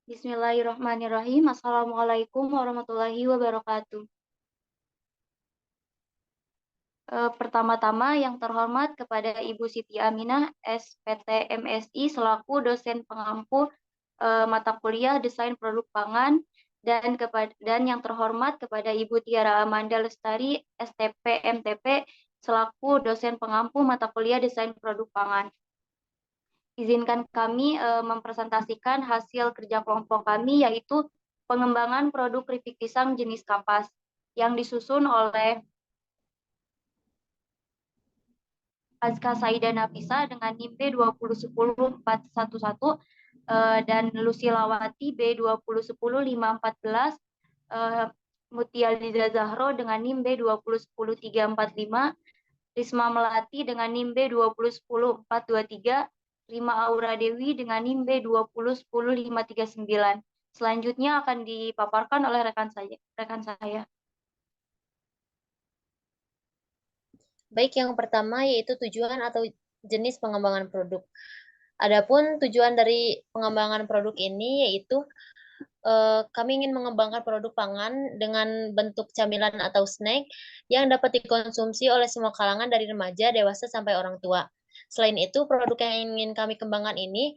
Bismillahirrahmanirrahim. Assalamualaikum warahmatullahi wabarakatuh. Pertama-tama yang terhormat kepada Ibu Siti Aminah, SPT MSI selaku dosen pengampu mata kuliah Desain Produk Pangan dan yang terhormat kepada Ibu Tiara Amanda Lestari, STP MTP selaku dosen pengampu mata kuliah Desain Produk Pangan. Izinkan kami mempresentasikan hasil kerja kelompok kami, yaitu pengembangan produk keripik pisang jenis kapas yang disusun oleh Azka Saida Nafisa dengan NIM B2010411 dan Lusilawati B2010514, Mutia Liza Zahro dengan NIM B2010345, Risma Melati dengan NIM B2010423, Rima Aura Dewi dengan NIM B2010539. Selanjutnya akan dipaparkan oleh rekan saya. Baik, yang pertama yaitu tujuan atau jenis pengembangan produk. Adapun tujuan dari pengembangan produk ini yaitu kami ingin mengembangkan produk pangan dengan bentuk camilan atau snack yang dapat dikonsumsi oleh semua kalangan dari remaja, dewasa, sampai orang tua. Selain itu, produk yang ingin kami kembangkan ini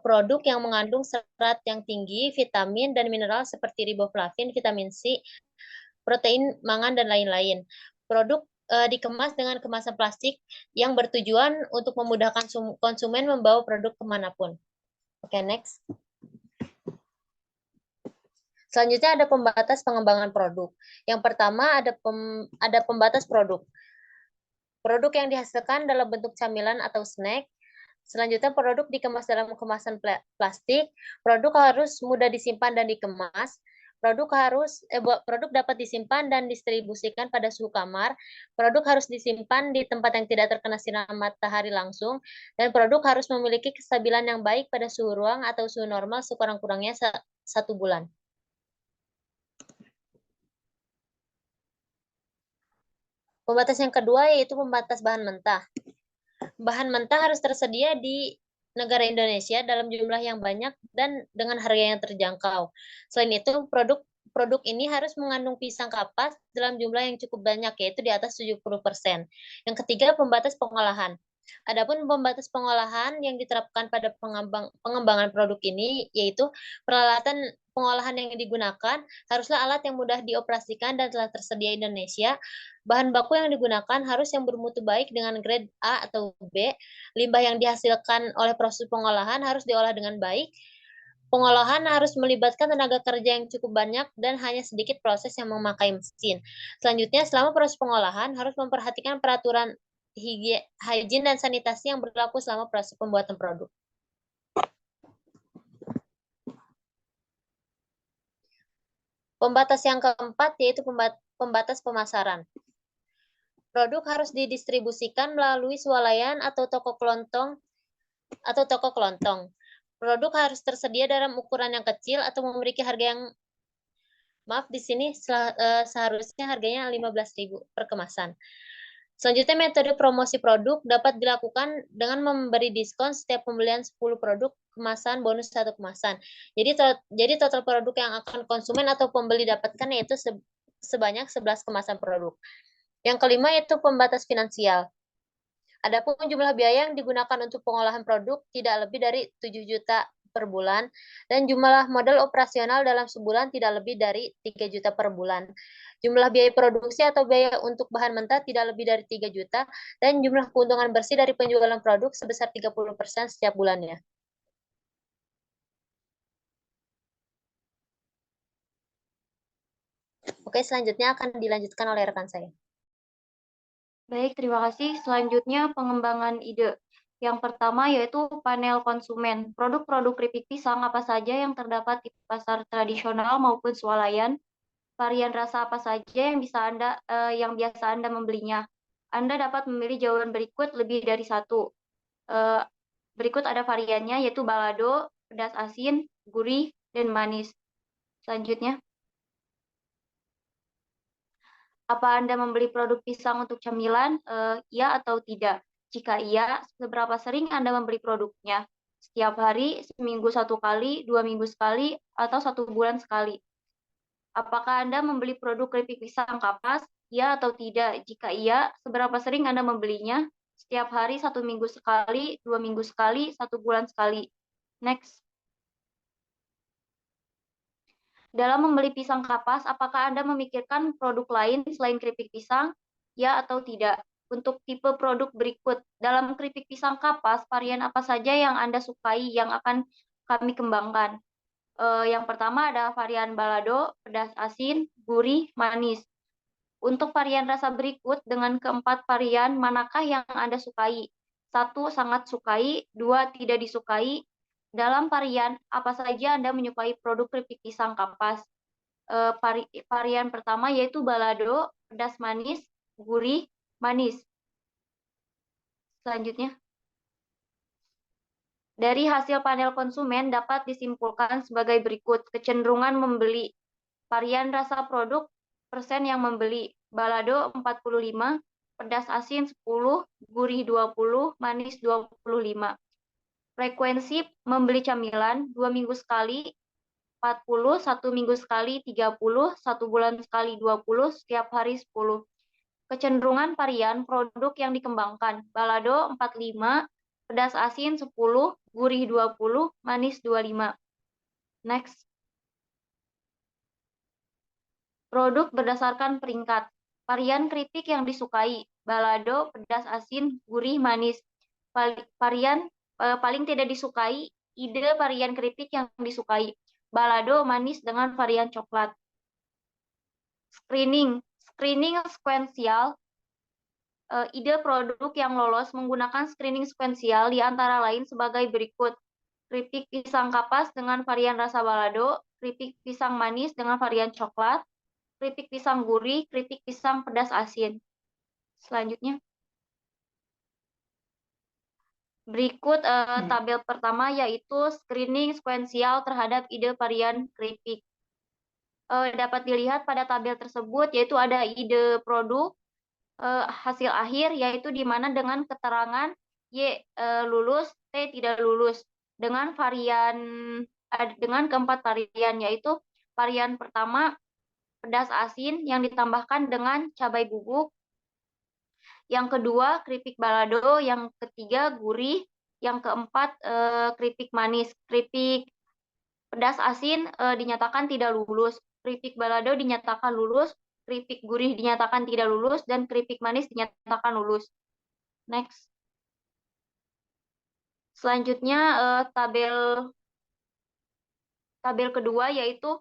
produk yang mengandung serat yang tinggi, vitamin dan mineral seperti riboflavin, vitamin C, protein mangan, dan lain-lain. Produk dikemas dengan kemasan plastik yang bertujuan untuk memudahkan konsumen membawa produk kemanapun. Oke, next. Selanjutnya ada pembatas pengembangan produk. Yang pertama ada pembatas produk. Produk yang dihasilkan dalam bentuk camilan atau snack. Selanjutnya produk dikemas dalam kemasan plastik. Produk harus mudah disimpan dan dikemas. Produk dapat disimpan dan distribusikan pada suhu kamar. Produk harus disimpan di tempat yang tidak terkena sinar matahari langsung. Dan produk harus memiliki kestabilan yang baik pada suhu ruang atau suhu normal sekurang-kurangnya 1 bulan. Pembatas yang kedua yaitu pembatas bahan mentah. Bahan mentah harus tersedia di negara Indonesia dalam jumlah yang banyak dan dengan harga yang terjangkau. Selain itu, produk ini harus mengandung pisang kapas dalam jumlah yang cukup banyak, yaitu di atas 70%. Yang ketiga, pembatas pengolahan. Adapun pembatas pengolahan yang diterapkan pada pengembangan produk ini, yaitu peralatan pengolahan yang digunakan haruslah alat yang mudah dioperasikan dan telah tersedia di Indonesia. Bahan baku yang digunakan harus yang bermutu baik dengan grade A atau B. Limbah yang dihasilkan oleh proses pengolahan harus diolah dengan baik. Pengolahan harus melibatkan tenaga kerja yang cukup banyak dan hanya sedikit proses yang memakai mesin. Selanjutnya, selama proses pengolahan harus memperhatikan peraturan higien dan sanitasi yang berlaku selama proses pembuatan produk. Pembatas yang keempat yaitu pembatas pemasaran. Produk harus didistribusikan melalui swalayan atau toko kelontong. Produk harus tersedia dalam ukuran yang kecil atau memiliki harga yang di sini seharusnya harganya 15.000 per kemasan. Selanjutnya, metode promosi produk dapat dilakukan dengan memberi diskon setiap pembelian 10 produk kemasan bonus 1 kemasan. Jadi total produk yang akan konsumen atau pembeli dapatkan yaitu sebanyak 11 kemasan produk. Yang kelima yaitu pembatas finansial. Adapun jumlah biaya yang digunakan untuk pengolahan produk tidak lebih dari 7 juta per bulan dan jumlah modal operasional dalam sebulan tidak lebih dari 3 juta per bulan. Jumlah biaya produksi atau biaya untuk bahan mentah tidak lebih dari 3 juta dan jumlah keuntungan bersih dari penjualan produk sebesar 30% setiap bulannya. Oke, selanjutnya akan dilanjutkan oleh rekan saya. Baik, terima kasih. Selanjutnya pengembangan ide. Yang pertama yaitu panel konsumen. Produk-produk keripik pisang apa saja yang terdapat di pasar tradisional maupun swalayan? Varian rasa apa saja yang biasa Anda membelinya? Anda dapat memilih jawaban berikut lebih dari satu. Berikut ada variannya yaitu balado, pedas asin, gurih, dan manis. Selanjutnya. Apa Anda membeli produk pisang untuk camilan? Ya atau tidak? Jika iya, seberapa sering Anda membeli produknya? Setiap hari, seminggu 1 kali, 2 minggu sekali, atau 1 bulan sekali. Apakah Anda membeli produk keripik pisang kapas? Ya atau tidak? Jika iya, seberapa sering Anda membelinya? Setiap hari, 1 minggu sekali, 2 minggu sekali, 1 bulan sekali. Next. Dalam membeli pisang kapas, apakah Anda memikirkan produk lain selain keripik pisang? Ya atau tidak? Untuk tipe produk berikut, dalam keripik pisang kapas, varian apa saja yang Anda sukai yang akan kami kembangkan? Yang pertama ada varian balado, pedas asin, gurih, manis. Untuk varian rasa berikut, dengan keempat varian, manakah yang Anda sukai? 1. Sangat sukai. 2. Tidak disukai. Dalam varian, apa saja Anda menyukai produk keripik pisang kapas? Varian pertama yaitu balado, pedas manis, gurih, manis. Selanjutnya, dari hasil panel konsumen dapat disimpulkan sebagai berikut. Kecenderungan membeli. Varian rasa produk, persen yang membeli. Balado 45, pedas asin 10, gurih 20, manis 25. Frekuensi membeli camilan 2 minggu sekali 40, 1 minggu sekali 30, 1 bulan sekali 20, setiap hari 10. Kecenderungan varian produk yang dikembangkan. Balado 45, pedas asin 10, gurih 20, manis 25. Next. Produk berdasarkan peringkat. Varian keripik yang disukai. Balado, pedas asin, gurih, manis. Varian paling tidak disukai. Ide varian keripik yang disukai. Balado manis dengan varian coklat. Screening. Screening sekuensial. Ide produk yang lolos menggunakan screening sekuensial di antara lain sebagai berikut. Keripik pisang kapas dengan varian rasa balado, keripik pisang manis dengan varian coklat, keripik pisang gurih, keripik pisang pedas asin. Selanjutnya. Berikut tabel pertama yaitu screening sekuensial terhadap ide varian keripik. Dapat dilihat pada tabel tersebut yaitu ada ide produk, hasil akhir yaitu di mana dengan keterangan Y lulus, T tidak lulus dengan keempat varian yaitu varian pertama pedas asin yang ditambahkan dengan cabai bubuk, yang kedua keripik balado, yang ketiga gurih, yang keempat keripik manis. Keripik pedas asin dinyatakan tidak lulus, keripik balado dinyatakan lulus, keripik gurih dinyatakan tidak lulus, dan keripik manis dinyatakan lulus. Next. Selanjutnya tabel kedua yaitu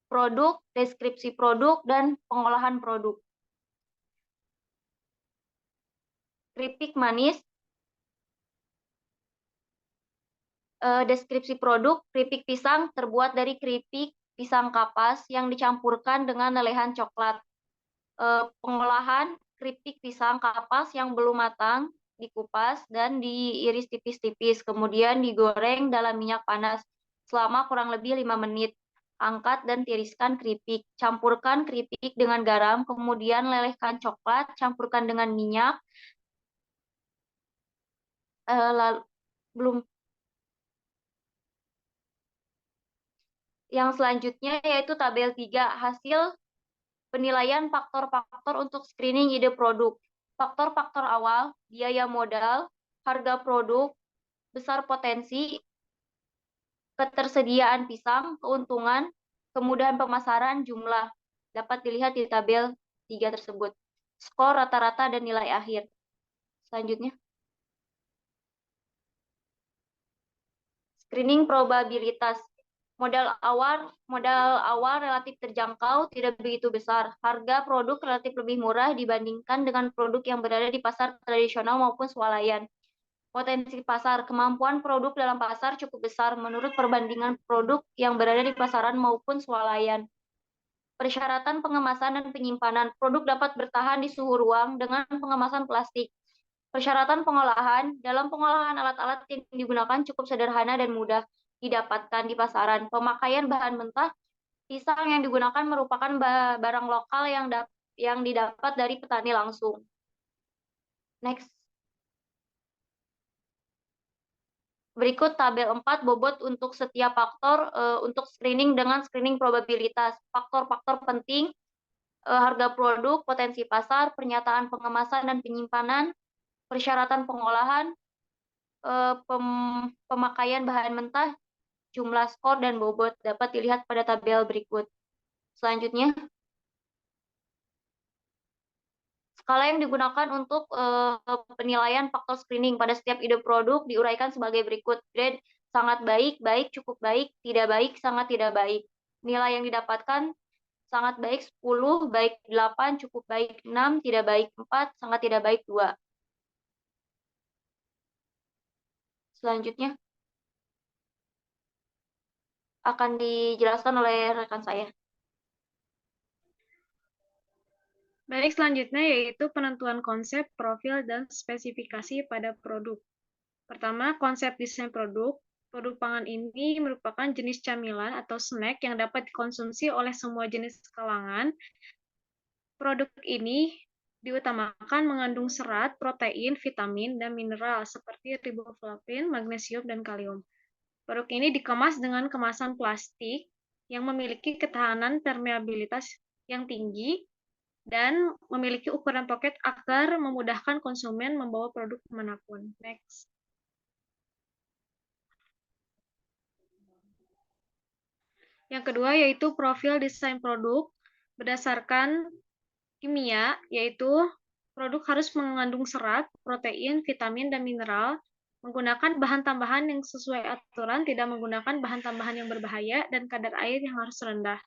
produk, deskripsi produk, dan pengolahan produk. Keripik manis, deskripsi produk, keripik pisang terbuat dari keripik pisang kapas yang dicampurkan dengan lelehan coklat. Pengolahan keripik pisang kapas yang belum matang dikupas dan diiris tipis-tipis, kemudian digoreng dalam minyak panas selama kurang lebih 5 menit. Angkat dan tiriskan keripik. Campurkan keripik dengan garam, kemudian lelehkan coklat, campurkan dengan minyak. Lalu belum. Yang selanjutnya yaitu tabel 3, hasil penilaian faktor-faktor untuk screening ide produk. Faktor-faktor awal, biaya modal, harga produk, besar potensi, ketersediaan pisang, keuntungan, kemudahan pemasaran, jumlah. Dapat dilihat di tabel 3 tersebut. Skor rata-rata dan nilai akhir. Selanjutnya. Screening probabilitas. Modal awal relatif terjangkau, tidak begitu besar. Harga produk relatif lebih murah dibandingkan dengan produk yang berada di pasar tradisional maupun swalayan. Potensi pasar, kemampuan produk dalam pasar cukup besar menurut perbandingan produk yang berada di pasaran maupun swalayan. Persyaratan pengemasan dan penyimpanan, produk dapat bertahan di suhu ruang dengan pengemasan plastik. Persyaratan pengolahan, dalam pengolahan alat-alat yang digunakan cukup sederhana dan mudah didapatkan di pasaran. Pemakaian bahan mentah, pisang yang digunakan merupakan barang lokal yang didapat dari petani langsung. Next. Berikut tabel 4 bobot untuk setiap faktor untuk screening dengan screening probabilitas. Faktor-faktor penting, harga produk, potensi pasar, pernyataan pengemasan dan penyimpanan, persyaratan pengolahan, pemakaian bahan mentah, jumlah skor, dan bobot dapat dilihat pada tabel berikut. Selanjutnya, skala yang digunakan untuk penilaian faktor screening pada setiap ide produk diuraikan sebagai berikut. Grade sangat baik, baik, cukup baik, tidak baik, sangat tidak baik. Nilai yang didapatkan sangat baik 10, baik 8, cukup baik 6, tidak baik 4, sangat tidak baik 2. Selanjutnya akan dijelaskan oleh rekan saya. Baik, selanjutnya yaitu penentuan konsep, profil, dan spesifikasi pada produk. Pertama, konsep desain produk. Produk pangan ini merupakan jenis camilan atau snack yang dapat dikonsumsi oleh semua jenis kalangan. Produk ini diutamakan mengandung serat, protein, vitamin, dan mineral seperti riboflavin, magnesium, dan kalium. Produk ini dikemas dengan kemasan plastik yang memiliki ketahanan permeabilitas yang tinggi dan memiliki ukuran pocket agar memudahkan konsumen membawa produk kemanapun. Next. Yang kedua yaitu profil desain produk berdasarkan kimia, yaitu produk harus mengandung serat, protein, vitamin, dan mineral, menggunakan bahan tambahan yang sesuai aturan, tidak menggunakan bahan tambahan yang berbahaya, dan kadar air yang harus rendah.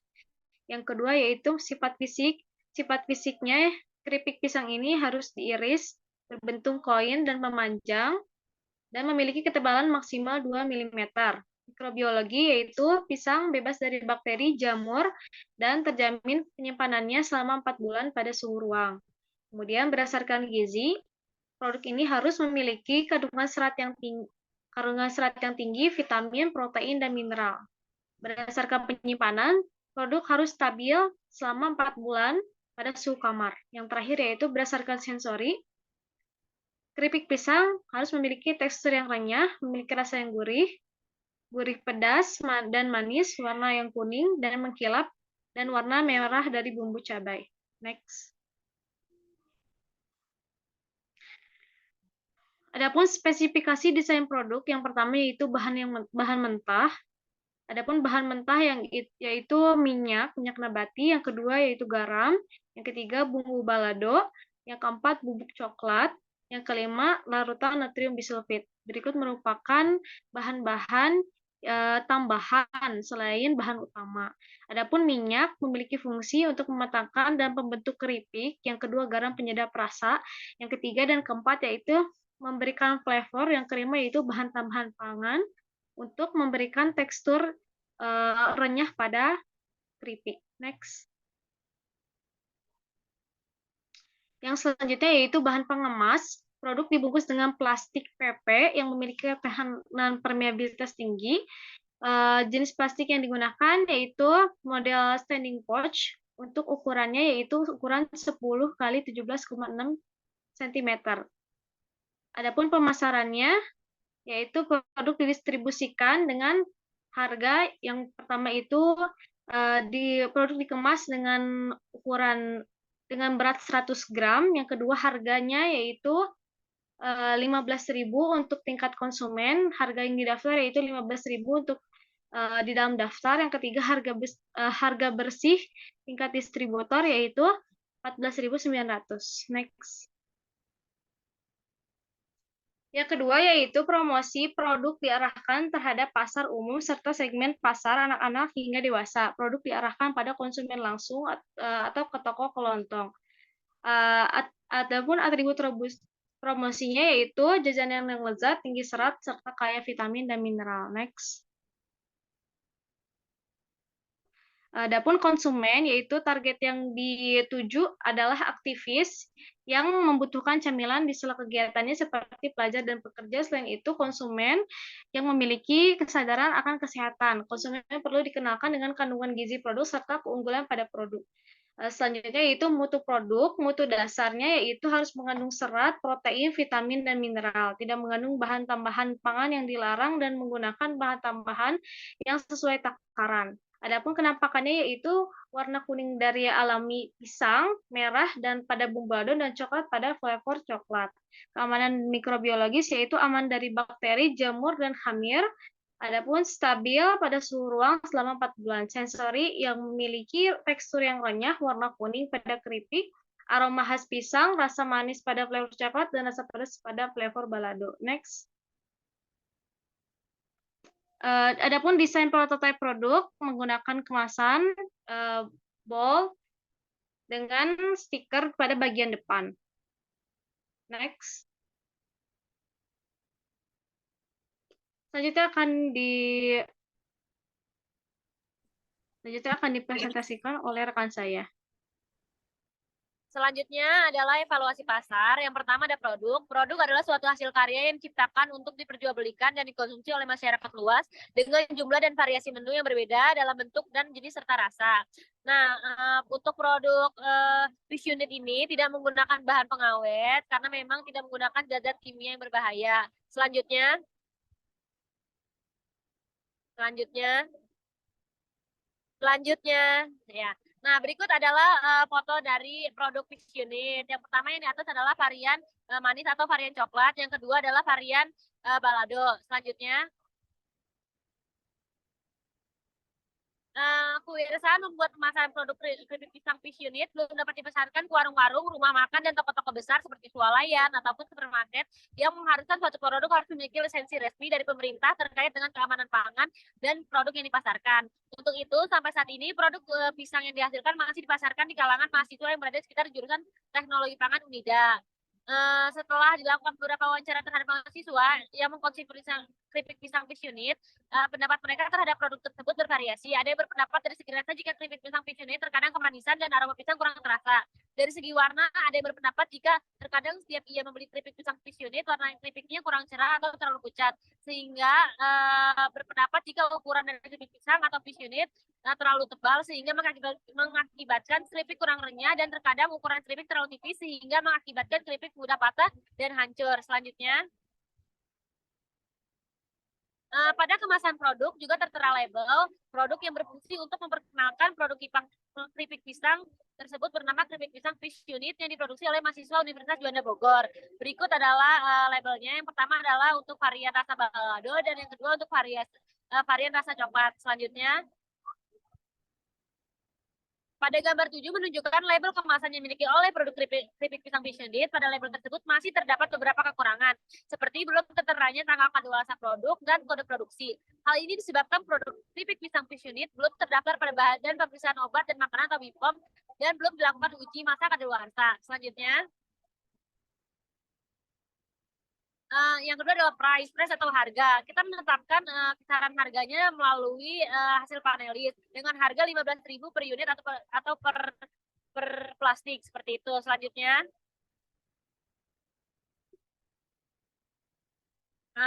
Yang kedua yaitu sifat fisik. Sifat fisiknya, keripik pisang ini harus diiris, berbentuk koin dan memanjang, dan memiliki ketebalan maksimal 2 mm. Mikrobiologi yaitu pisang bebas dari bakteri, jamur, dan terjamin penyimpanannya selama 4 bulan pada suhu ruang. Kemudian berdasarkan gizi, produk ini harus memiliki kandungan serat yang tinggi, vitamin, protein, dan mineral. Berdasarkan penyimpanan, produk harus stabil selama 4 bulan pada suhu kamar. Yang terakhir yaitu berdasarkan sensori, keripik pisang harus memiliki tekstur yang renyah, memiliki rasa yang gurih pedas dan manis, warna yang kuning dan mengkilap, dan warna merah dari bumbu cabai. Next. Adapun spesifikasi desain produk, yang pertama yaitu bahan mentah. Adapun bahan mentah yaitu minyak nabati, yang kedua yaitu garam, yang ketiga bumbu balado, yang keempat bubuk coklat, yang kelima larutan natrium bisulfit. Berikut merupakan bahan-bahan tambahan selain bahan utama. Adapun minyak memiliki fungsi untuk mematangkan dan membentuk keripik, yang kedua garam penyedap rasa, yang ketiga dan keempat yaitu memberikan flavor, yang kelima yaitu bahan tambahan pangan untuk memberikan tekstur renyah pada keripik. Next. Yang selanjutnya yaitu bahan pengemas. Produk dibungkus dengan plastik PP yang memiliki ketahanan permeabilitas tinggi. Jenis plastik yang digunakan yaitu model standing pouch. Untuk ukurannya yaitu ukuran 10 x 17,6 cm. Adapun pemasarannya yaitu produk didistribusikan dengan harga yang pertama itu produk dikemas dengan ukuran dengan berat 100 gram, yang kedua harganya yaitu 15.000 untuk tingkat konsumen, harga yang didaftar yaitu 15.000 untuk di dalam daftar, yang ketiga harga bersih tingkat distributor yaitu 14.900. Next. Yang kedua yaitu promosi produk diarahkan terhadap pasar umum serta segmen pasar anak-anak hingga dewasa. Produk diarahkan pada konsumen langsung atau ke toko kelontong. Adapun atribut promosinya yaitu jajanan yang lezat, tinggi serat, serta kaya vitamin dan mineral. Next. Adapun konsumen yaitu target yang dituju adalah aktivis yang membutuhkan camilan di sela kegiatannya seperti pelajar dan pekerja. Selain itu, konsumen yang memiliki kesadaran akan kesehatan. Konsumen perlu dikenalkan dengan kandungan gizi produk serta keunggulan pada produk. Selanjutnya yaitu mutu produk. Mutu dasarnya yaitu harus mengandung serat, protein, vitamin, dan mineral. Tidak mengandung bahan tambahan pangan yang dilarang dan menggunakan bahan tambahan yang sesuai takaran. Adapun kenampakannya yaitu warna kuning dari alami pisang, merah, dan pada bumbado dan coklat pada flavor coklat. Keamanan mikrobiologis yaitu aman dari bakteri, jamur, dan hamir. Adapun stabil pada suhu ruang selama 4 bulan. Sensori yang memiliki tekstur yang renyah, warna kuning pada keripik, aroma khas pisang, rasa manis pada flavor coklat, dan rasa pedas pada flavor balado. Next. Adapun desain prototipe produk menggunakan kemasan bol dengan stiker pada bagian depan. Next. Selanjutnya akan dipresentasikan oleh rekan saya. Selanjutnya adalah evaluasi pasar. Yang pertama ada produk. Produk adalah suatu hasil karya yang diciptakan untuk diperjualbelikan dan dikonsumsi oleh masyarakat luas dengan jumlah dan variasi menu yang berbeda dalam bentuk dan jenis serta rasa. Nah, untuk produk fish unit ini tidak menggunakan bahan pengawet karena memang tidak menggunakan zat-zat kimia yang berbahaya. Selanjutnya ya. Nah, berikut adalah foto dari produk fish unit. Yang pertama yang di atas adalah varian manis atau varian coklat. Yang kedua adalah varian balado. Selanjutnya, kebiasaan membuat pemasaran produk keripik pisang fish unit belum dapat dipasarkan ke warung-warung, rumah makan, dan toko-toko besar seperti swalayan ataupun supermarket yang mengharuskan suatu produk harus memiliki lisensi resmi dari pemerintah terkait dengan keamanan pangan dan produk yang dipasarkan. Untuk itu, sampai saat ini produk pisang yang dihasilkan masih dipasarkan di kalangan mahasiswa yang berada di sekitar jurusan teknologi pangan Unida. Setelah dilakukan beberapa wawancara terhadap mahasiswa yang mengkonsumsi keripik pisang fish unit, pendapat mereka terhadap produk tersebut bervariasi. Ada yang berpendapat dari segi rasa jika keripik pisang fish unit terkadang kemanisan dan aroma pisang kurang terasa. Dari segi warna, ada yang berpendapat jika terkadang setiap ia membeli keripik pisang fish unit, warna keripiknya kurang cerah atau terlalu pucat. Sehingga berpendapat jika ukuran dari keripik pisang atau fish unit terlalu tebal sehingga mengakibatkan keripik kurang renyah, dan terkadang ukuran keripik terlalu tipis sehingga mengakibatkan keripik mudah patah dan hancur. Selanjutnya, pada kemasan produk juga tertera label produk yang berfungsi untuk memperkenalkan produk keripik pisang tersebut bernama keripik pisang fish unit yang diproduksi oleh mahasiswa Universitas Juanda Bogor. Berikut adalah labelnya. Yang pertama adalah untuk varian rasa balado dan yang kedua untuk varian rasa coklat. Selanjutnya, pada gambar 7 menunjukkan label kemasan yang dimiliki oleh produk keripik pisang fish unit. Pada label tersebut masih terdapat beberapa kekurangan, seperti belum terteranya tanggal kadaluarsa produk dan kode produksi. Hal ini disebabkan produk keripik pisang fish unit belum terdaftar pada Badan Pemeriksaan Obat dan Makanan atau BPOM dan belum dilakukan uji masa kadaluarsa. Selanjutnya, yang kedua adalah price atau harga. Kita menetapkan kisaran harganya melalui hasil panelis dengan harga 15.000 per unit atau per plastik seperti itu. Selanjutnya,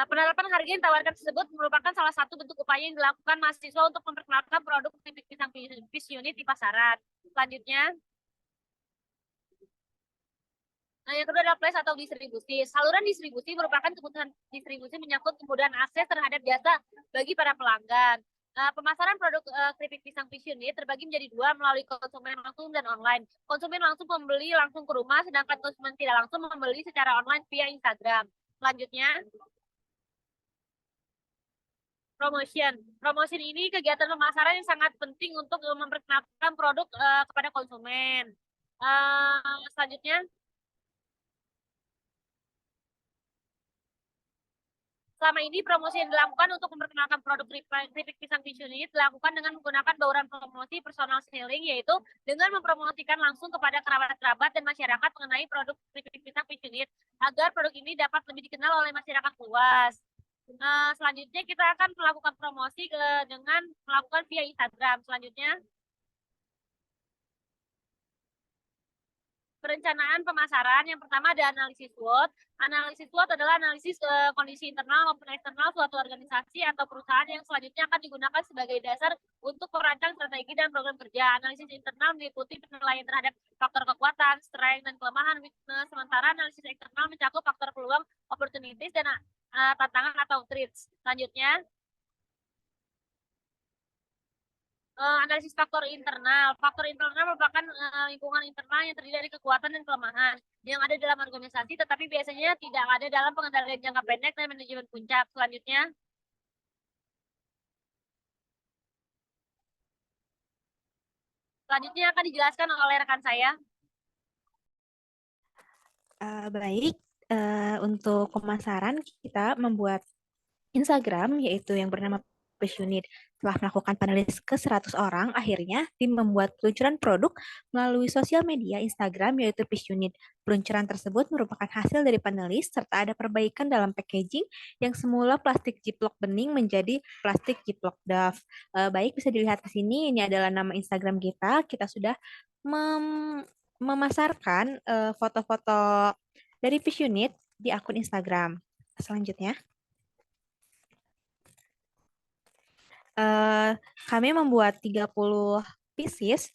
penerapan harga yang ditawarkan tersebut merupakan salah satu bentuk upaya yang dilakukan mahasiswa untuk memperkenalkan produk keripik pisang fish unit di pasaran. Selanjutnya, yang kedua adalah place atau distribusi. Saluran distribusi merupakan kebutuhan distribusi menyangkut kemudahan akses terhadap jasa bagi para pelanggan. Pemasaran produk keripik pisang fish unit terbagi menjadi dua, melalui konsumen langsung dan online. Konsumen langsung membeli langsung ke rumah, sedangkan konsumen tidak langsung membeli secara online via Instagram. Selanjutnya, promotion ini kegiatan pemasaran yang sangat penting untuk memperkenalkan produk kepada konsumen. Selanjutnya, selama ini promosi yang dilakukan untuk memperkenalkan produk keripik pisang fish unit dilakukan dengan menggunakan bauran promosi personal selling, yaitu dengan mempromosikan langsung kepada kerabat-kerabat dan masyarakat mengenai produk keripik pisang fish unit agar produk ini dapat lebih dikenal oleh masyarakat luas. Selanjutnya kita akan melakukan promosi dengan melakukan via Instagram. Selanjutnya, Perencanaan pemasaran, yang pertama ada analisis SWOT. Analisis SWOT adalah analisis kondisi internal maupun eksternal suatu organisasi atau perusahaan yang selanjutnya akan digunakan sebagai dasar untuk merancang strategi dan program kerja. Analisis internal meliputi penilaian terhadap faktor kekuatan, strength, dan kelemahan, weakness. Sementara analisis eksternal mencakup faktor peluang, opportunities, dan tantangan atau threats. Selanjutnya, analisis faktor internal. Faktor internal merupakan lingkungan internal yang terdiri dari kekuatan dan kelemahan yang ada dalam organisasi, tetapi biasanya tidak ada dalam pengendalian jangka pendek dan manajemen puncak. Selanjutnya akan dijelaskan oleh rekan saya. Baik, untuk pemasaran kita membuat Instagram, yaitu yang bernama Passionate. Setelah melakukan panelis ke 100 orang, akhirnya tim membuat peluncuran produk melalui sosial media Instagram, yaitu Passionate. Peluncuran tersebut merupakan hasil dari panelis, serta ada perbaikan dalam packaging yang semula plastik Ziploc bening menjadi plastik Ziploc Dove. Baik, bisa dilihat di sini, ini adalah nama Instagram kita. Kita sudah memasarkan foto-foto dari Passionate di akun Instagram. Selanjutnya, kami membuat 30 pieces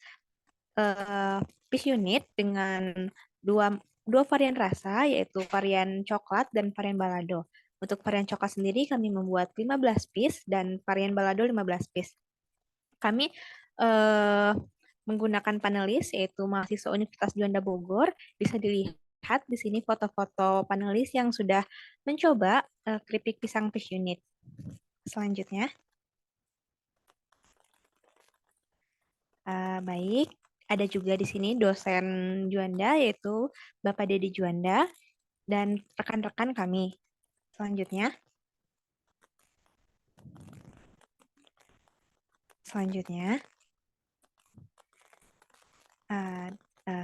Passionate dengan dua varian rasa, yaitu varian coklat dan varian balado. Untuk varian coklat sendiri kami membuat 15 piece dan varian balado 15 piece. Kami menggunakan panelis, yaitu mahasiswa Universitas Juanda Bogor. Bisa dilihat di sini foto-foto panelis yang sudah mencoba keripik pisang Passionate. Selanjutnya, baik, ada juga di sini dosen Juanda, yaitu Bapak Dedi Juanda dan rekan-rekan kami. Selanjutnya,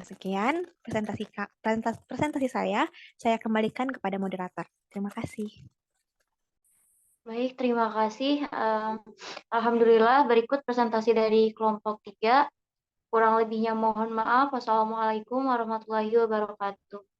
sekian presentasi saya. Saya kembalikan kepada moderator. Terima kasih. Baik, terima kasih. Alhamdulillah, berikut presentasi dari kelompok 3. Kurang lebihnya mohon maaf. Wassalamualaikum warahmatullahi wabarakatuh.